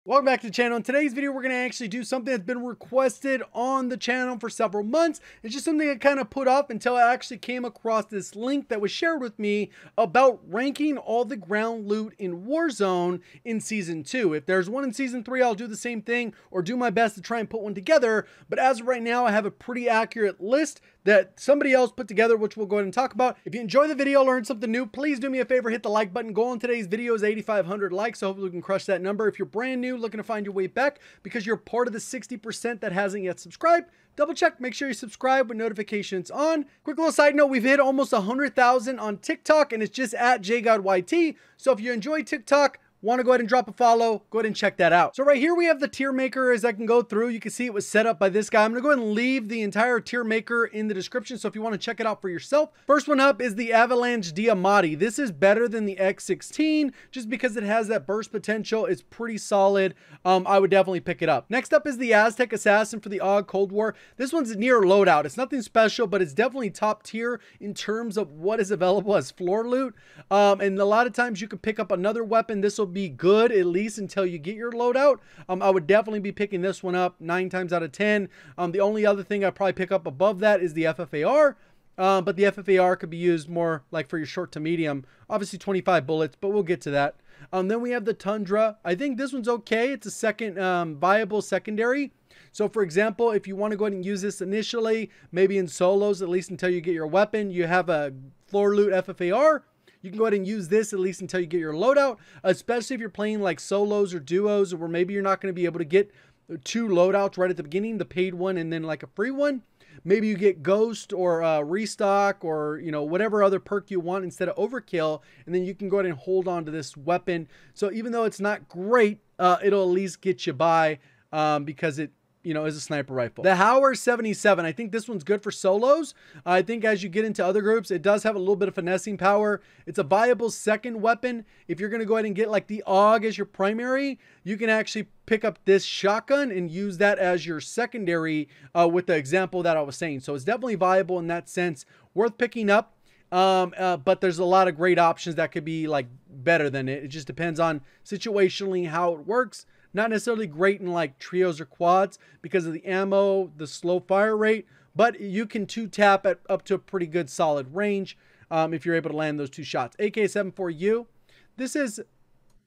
Welcome back to the channel. In today's video, we're going to actually do something that's been requested on the channel for several months. It's just something I kind of put off until I actually came across this link that was shared with me about ranking all the ground loot in Warzone in Season 2. If there's one in Season 3, I'll do the same thing or do my best to try and put one together. But as of right now, I have a pretty accurate list that somebody else put together, which we'll go ahead and talk about. If you enjoy the video, learn something new, please do me a favor, hit the like button. Goal in today's video is 8,500 likes, so hopefully we can crush that number. If you're brand new, looking to find your way back because you're part of the 60% that hasn't yet subscribed, double check, make sure you subscribe with notifications on. Quick little side note, we've hit almost 100,000 on TikTok, and it's just at JGOD. So if you enjoy TikTok, want to go ahead and drop a follow, go ahead and check that out. So right here we have the tier maker. As I can go through, you can see it was set up by this guy. I'm going to go ahead and leave the entire tier maker in the description, so if you want to check it out for yourself. First one up is the Avalanche Diamati. This is better than the X16 just because it has that burst potential. It's pretty solid. I would definitely pick it up. Next up is the Aztec Assassin for the AUG Cold War. This one's near Loadout. It's nothing special, but it's definitely top tier in terms of what is available as floor loot. And a lot of times you can pick up another weapon. This will be good at least until you get your loadout. I would definitely be picking this one up 9 times out of 10. The only other thing I'd probably pick up above that is the FFAR. But the FFAR could be used more like for your short to medium. Obviously 25 bullets, but we'll get to that. Then we have the Tundra. I think this one's okay. It's a second viable secondary. So for example, if you want to go ahead and use this initially, maybe in solos, at least until you get your weapon, you have a floor loot FFAR. You can go ahead and use this at least until you get your loadout, especially if you're playing like solos or duos, or where maybe you're not going to be able to get 2 loadouts right at the beginning, the paid one and then like a free one. Maybe you get Ghost or Restock or, you know, whatever other perk you want instead of Overkill, and then you can go ahead and hold on to this weapon. So even though it's not great, it'll at least get you by because it, you know, is a sniper rifle. The Hauer 77, I think this one's good for solos. I think as you get into other groups, it does have a little bit of finessing power. It's a viable second weapon. If you're going to go ahead and get like the AUG as your primary, you can actually pick up this shotgun and use that as your secondary with the example that I was saying. So it's definitely viable in that sense, worth picking up. But there's a lot of great options that could be like better than it. It just depends on situationally how it works. Not necessarily great in like trios or quads because of the ammo, the slow fire rate, but you can 2-tap at up to a pretty good solid range if you're able to land those 2 shots. AK-74U, this is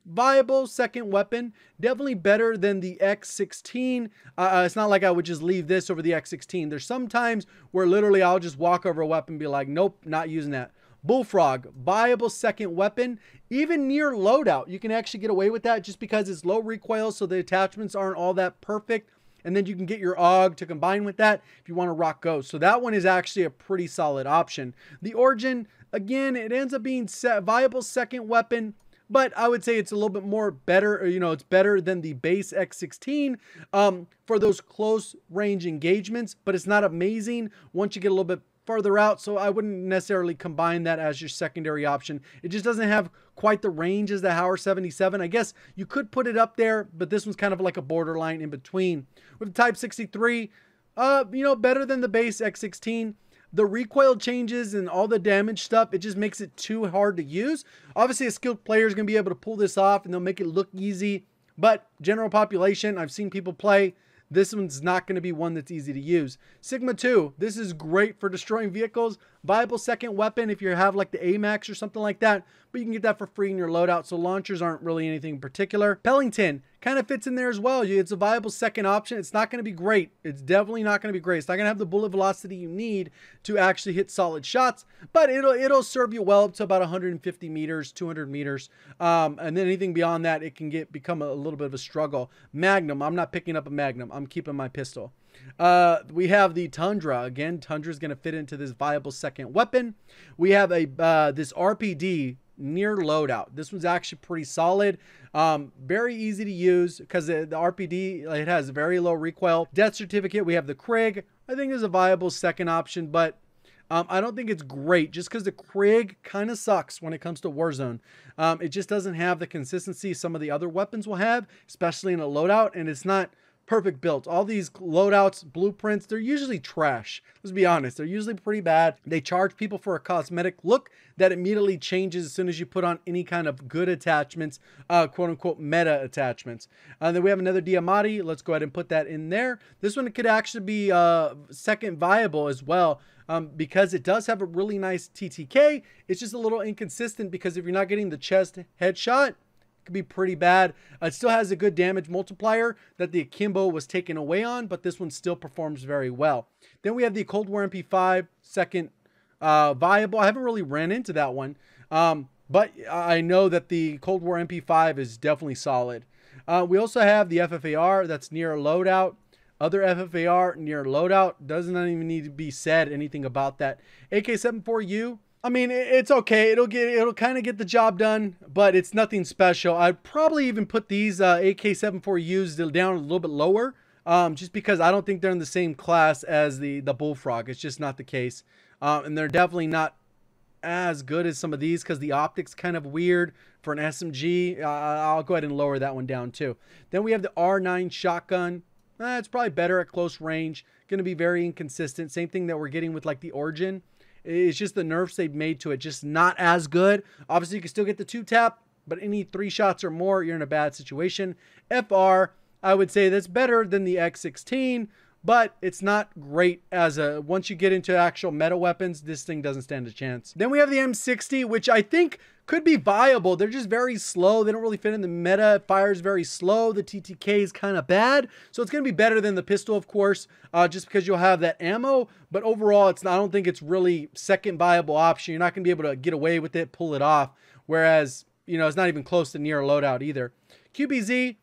viable second weapon, definitely better than the X16. It's not like I would just leave this over the X16. There's some times where literally I'll just walk over a weapon and be like, nope, not using that. Bullfrog, viable second weapon, even near loadout. You can actually get away with that just because it's low recoil, so the attachments aren't all that perfect. And then you can get your AUG to combine with that if you want to rock Ghost. So that one is actually a pretty solid option. The Origin, again, it ends up being viable second weapon, but I would say it's a little bit more better, or, you know, it's better than the base X16 for those close range engagements, but it's not amazing once you get a little bit further out, so I wouldn't necessarily combine that as your secondary option. It just doesn't have quite the range as the Hauer 77. I guess you could put it up there, but this one's kind of like a borderline in between. With the Type 63, you know, better than the base X16. The recoil changes and all the damage stuff, it just makes it too hard to use. Obviously, a skilled player is going to be able to pull this off and they'll make it look easy, but general population, I've seen people play, this one's not going to be one that's easy to use. Sigma 2, this is great for destroying vehicles. Viable second weapon if you have like the AMAX or something like that, but you can get that for free in your loadout, so launchers aren't really anything in particular. Pellington kind of fits in there as well. It's a viable second option. It's not going to be great. It's definitely not going to be great. It's not going to have the bullet velocity you need to actually hit solid shots, but it'll serve you well up to about 150 meters, 200 meters. And then anything beyond that, it can become a little bit of a struggle. Magnum, I'm not picking up a Magnum. I'm keeping my pistol. We have the Tundra. Again, Tundra is going to fit into this viable second weapon. We have this RPD near loadout. This one's actually pretty solid. Very easy to use because the RPD, it has very low recoil. Death certificate, we have the Krig. I think is a viable second option, but I don't think it's great just because the Krig kind of sucks when it comes to Warzone. It just doesn't have the consistency some of the other weapons will have, especially in a loadout, and it's not perfect built. All these loadouts, blueprints, they're usually trash. Let's be honest, they're usually pretty bad. They charge people for a cosmetic look that immediately changes as soon as you put on any kind of good attachments, quote unquote meta attachments. Then we have another Diamati. Let's go ahead and put that in there. This one could actually be second viable as well. Because it does have a really nice TTK. It's just a little inconsistent because if you're not getting the chest headshot, could be pretty bad. It still has a good damage multiplier that the Akimbo was taken away on, but this one still performs very well. Then we have the Cold War MP5, second viable. I haven't really ran into that one, but I know that the Cold War MP5 is definitely solid. We also have the FFAR that's near loadout. Other FFAR near loadout, doesn't even need to be said anything about that. AK-74U, I mean, it's okay. It'll kind of get the job done, but it's nothing special. I'd probably even put these AK-74Us down a little bit lower, just because I don't think they're in the same class as the Bullfrog. It's just not the case. And they're definitely not as good as some of these because the optics kind of weird for an SMG. I'll go ahead and lower that one down too. Then we have the R9 shotgun. It's probably better at close range. Going to be very inconsistent. Same thing that we're getting with like the Origin. It's just the nerfs they've made to it. Just not as good. Obviously, you can still get the 2-tap, but any 3 shots or more, you're in a bad situation. FR, I would say that's better than the X16, but it's not great as a, once you get into actual meta weapons, this thing doesn't stand a chance. Then we have the M60, which I think could be viable. They're just very slow. They don't really fit in the meta. It fires very slow. The TTK is kind of bad. So it's going to be better than the pistol, of course, just because you'll have that ammo. But overall, it's not, I don't think it's really second viable option. You're not going to be able to get away with it, pull it off. Whereas, you know, it's not even close to near loadout either. QBZ,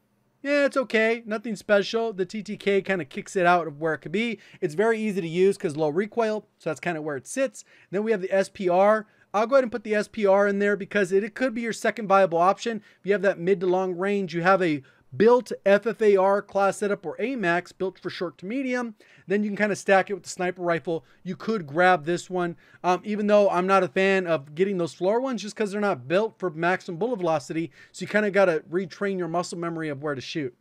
yeah, it's okay. Nothing special. The TTK kind of kicks it out of where it could be. It's very easy to use because low recoil. So that's kind of where it sits. Then we have the SPR. I'll go ahead and put the SPR in there because it could be your second viable option. If you have that mid to long range, you have a built FFAR class setup or AMAX built for short to medium, then you can kind of stack it with the sniper rifle. You could grab this one, even though I'm not a fan of getting those floor ones just because they're not built for maximum bullet velocity. So you kind of got to retrain your muscle memory of where to shoot.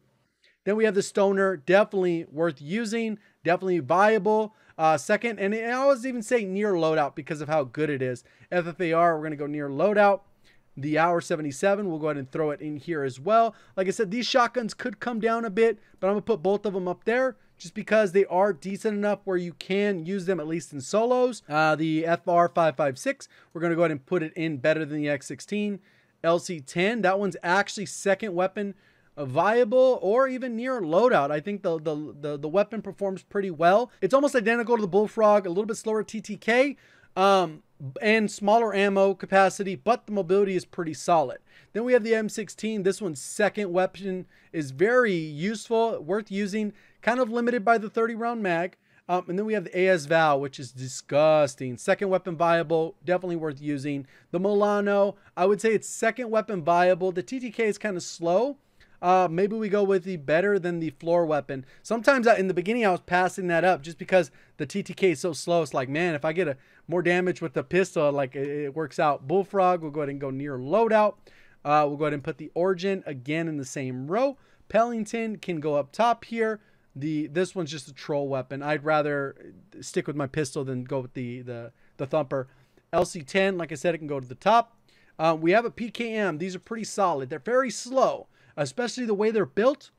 Then we have the Stoner, definitely worth using, definitely viable. Second, and I always even say near loadout because of how good it is. FFAR, we're going to go near loadout. The Hour 77, we'll go ahead and throw it in here as well. Like I said, these shotguns could come down a bit, but I'm going to put both of them up there just because they are decent enough where you can use them at least in solos. The FR556, we're going to go ahead and put it in better than the X16. LC10, that one's actually second weapon viable or even near loadout. I think the weapon performs pretty well. It's almost identical to the Bullfrog, a little bit slower TTK, and smaller ammo capacity, but the mobility is pretty solid. Then we have the M16. This one's second weapon is very useful, worth using, kind of limited by the 30-round mag. And then we have the AS Val, which is disgusting. Second weapon viable, definitely worth using. The Milano, I would say it's second weapon viable. The TTK is kind of slow. Maybe we go with the better than the floor weapon. Sometimes in the beginning I was passing that up just because the TTK is so slow. It's like, man, if I get more damage with the pistol, like it works out. Bullfrog, we'll go ahead and go near loadout. We'll go ahead and put the Origin again in the same row. Pellington can go up top here. This one's just a troll weapon. I'd rather stick with my pistol than go with the Thumper. LC10, like I said, it can go to the top. We have a PKM. These are pretty solid. They're very slow, especially the way they're built,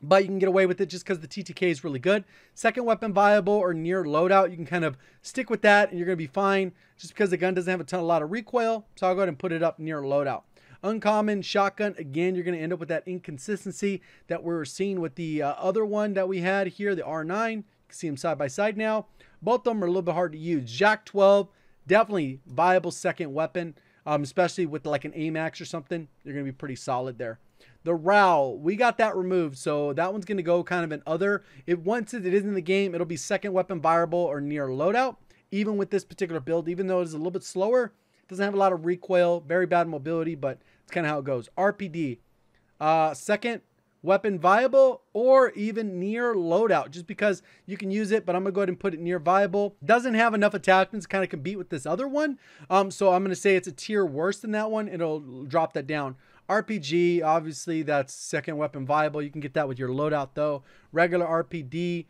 but you can get away with it just because the TTK is really good. Second weapon viable or near loadout, you can kind of stick with that and you're going to be fine just because the gun doesn't have a lot of recoil. So I'll go ahead and put it up near loadout. Uncommon shotgun, again, you're going to end up with that inconsistency that we're seeing with the other one that we had here, the R9. You can see them side by side now. Both of them are a little bit hard to use. JAK 12, definitely viable second weapon, especially with like an AMAX or something. You're going to be pretty solid there. The RAL, we got that removed, so that one's going to go kind of an other. Once it is in the game, it'll be second weapon viable or near loadout. Even with this particular build, even though it's a little bit slower, it doesn't have a lot of recoil, very bad mobility, but it's kind of how it goes. RPD, second weapon viable or even near loadout, just because you can use it, but I'm going to go ahead and put it near viable. Doesn't have enough attachments to kind of compete with this other one, so I'm going to say it's a tier worse than that one. It'll drop that down. RPG, obviously that's second weapon viable. You can get that with your loadout though. Regular RPD,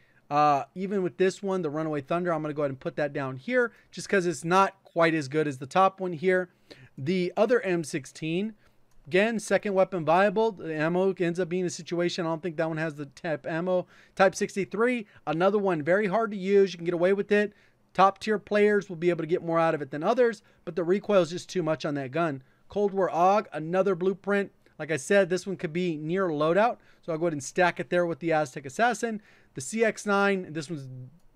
even with this one, the Runaway Thunder, I'm going to go ahead and put that down here just because it's not quite as good as the top one here. The other M16, again, second weapon viable. The ammo ends up being a situation. I don't think that one has the type ammo. Type 63, another one very hard to use. You can get away with it. Top tier players will be able to get more out of it than others, but the recoil is just too much on that gun. Cold War AUG, another blueprint. Like I said, this one could be near loadout, so I'll go ahead and stack it there with the Aztec Assassin. The CX9, this one's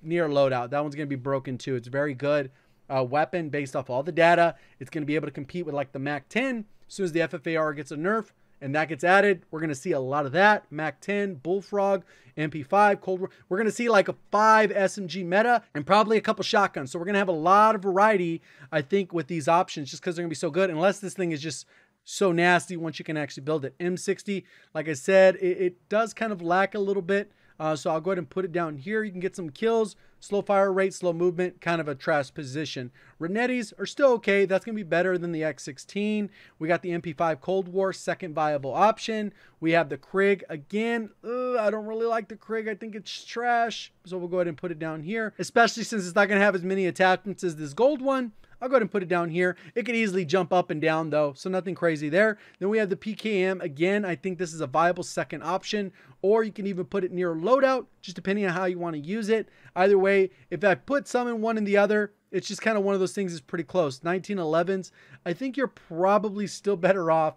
near loadout. That one's going to be broken too. It's very good weapon based off all the data. It's going to be able to compete with like the MAC-10. As soon as the FFAR gets a nerf and that gets added, we're going to see a lot of that. MAC-10, Bullfrog, MP5, Cold War. We're going to see like a 5 SMG meta and probably a couple shotguns. So we're going to have a lot of variety, I think, with these options just because they're going to be so good, unless this thing is just so nasty once you can actually build it. M60, like I said, it does kind of lack a little bit. So I'll go ahead and put it down here. You can get some kills, slow fire rate, slow movement, kind of a trash position. Renettis are still okay. That's going to be better than the X16. We got the MP5 Cold War, second viable option. We have the Krig. Again, I don't really like the Krig. I think it's trash. So we'll go ahead and put it down here, especially since it's not going to have as many attachments as this gold one. I'll go ahead and put it down here. It could easily jump up and down though, so nothing crazy there. Then we have the PKM. Again, I think this is a viable second option, or you can even put it near loadout, just depending on how you want to use it. Either way, if I put some in one and the other, it's just kind of one of those things that's pretty close. 1911s, I think you're probably still better off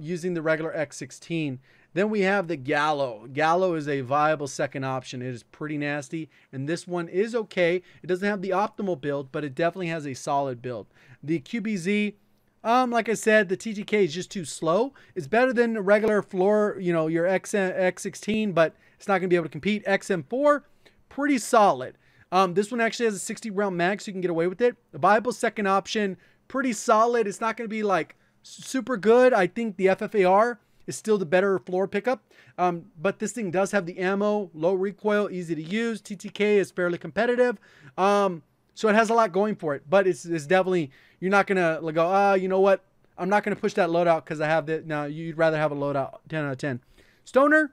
using the regular X16. Then we have the Gallo. Gallo is a viable second option. It is pretty nasty, and this one is okay. It doesn't have the optimal build, but it definitely has a solid build. The QBZ, like I said, the TTK is just too slow. It's better than the regular floor, you know, your X16, but it's not going to be able to compete. XM4, pretty solid. This one actually has a 60 round mag, so you can get away with it. The viable second option, pretty solid. It's not going to be like super good. I think the FFAR is still the better floor pickup, but this thing does have the ammo, low recoil, easy to use. TTK is fairly competitive, so it has a lot going for it, but it's definitely, you're not gonna go, you know what, I'm not gonna push that loadout because I have that. No, you'd rather have a loadout. 10 out of 10. Stoner,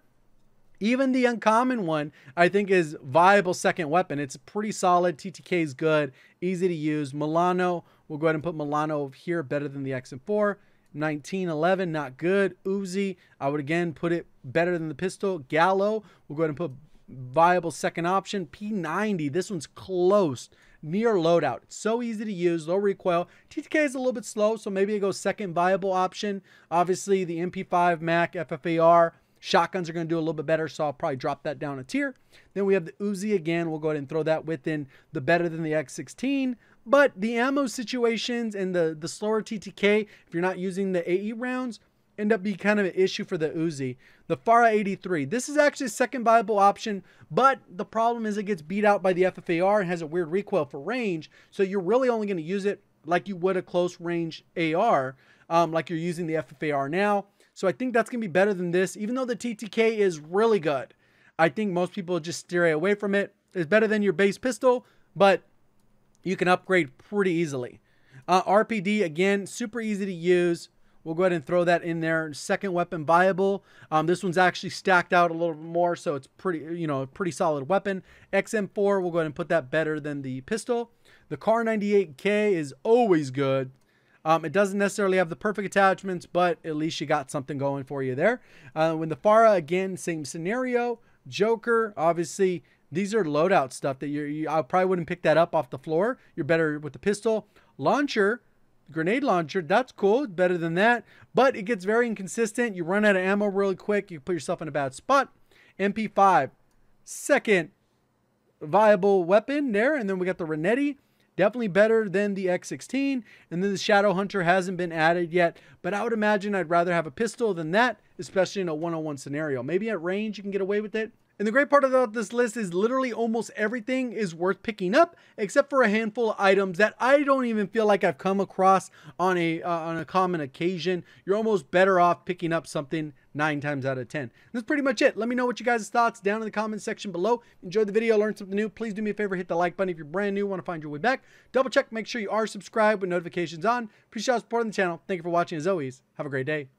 even the uncommon one, I think is viable second weapon. It's pretty solid. TTK is good, easy to use. Milano, we'll go ahead and put Milano over here, better than the XM4. 1911, not good. Uzi, I would again put it better than the pistol. Gallo, we'll go ahead and put viable second option. P90, this one's close, near loadout. It's so easy to use, low recoil. TTK is a little bit slow, so maybe it goes second viable option. Obviously, the MP5 Mac, FFAR, shotguns are going to do a little bit better, so I'll probably drop that down a tier. Then we have the Uzi again. We'll go ahead and throw that within the better than the X16. But the ammo situations and the slower TTK, if you're not using the AE rounds, end up being kind of an issue for the Uzi. The FARA 83, this is actually a second viable option, but the problem is it gets beat out by the FFAR and has a weird recoil for range, so you're really only going to use it like you would a close range AR, like you're using the FFAR now. So I think that's going to be better than this, even though the TTK is really good. I think most people just stray away from it. It's better than your base pistol, but you can upgrade pretty easily. RPD, again, super easy to use. We'll go ahead and throw that in there. Second weapon viable. This one's actually stacked out a little bit more, so it's pretty, you know, pretty solid weapon. XM4, we'll go ahead and put that better than the pistol. The Kar 98K is always good. It doesn't necessarily have the perfect attachments, but at least you got something going for you there. When the FARA, again, same scenario. Joker, obviously, these are loadout stuff that I probably wouldn't pick that up off the floor. You're better with the pistol. Launcher, grenade launcher, that's cool. It's better than that, but it gets very inconsistent. You run out of ammo really quick. You put yourself in a bad spot. MP5, second viable weapon there. And then we got the Renetti. Definitely better than the X16. And then the Shadow Hunter hasn't been added yet, but I would imagine I'd rather have a pistol than that, especially in a one-on-one scenario. Maybe at range you can get away with it. And the great part about this list is literally almost everything is worth picking up, except for a handful of items that I don't even feel like I've come across on a common occasion. You're almost better off picking up something 9 times out of 10. That's pretty much it. Let me know what you guys' thoughts down in the comment section below. Enjoyed the video, learned something new. Please do me a favor, hit the like button if you're brand new, want to find your way back. Double check, make sure you are subscribed with notifications on. Appreciate y'all supporting the channel. Thank you for watching as always. Have a great day.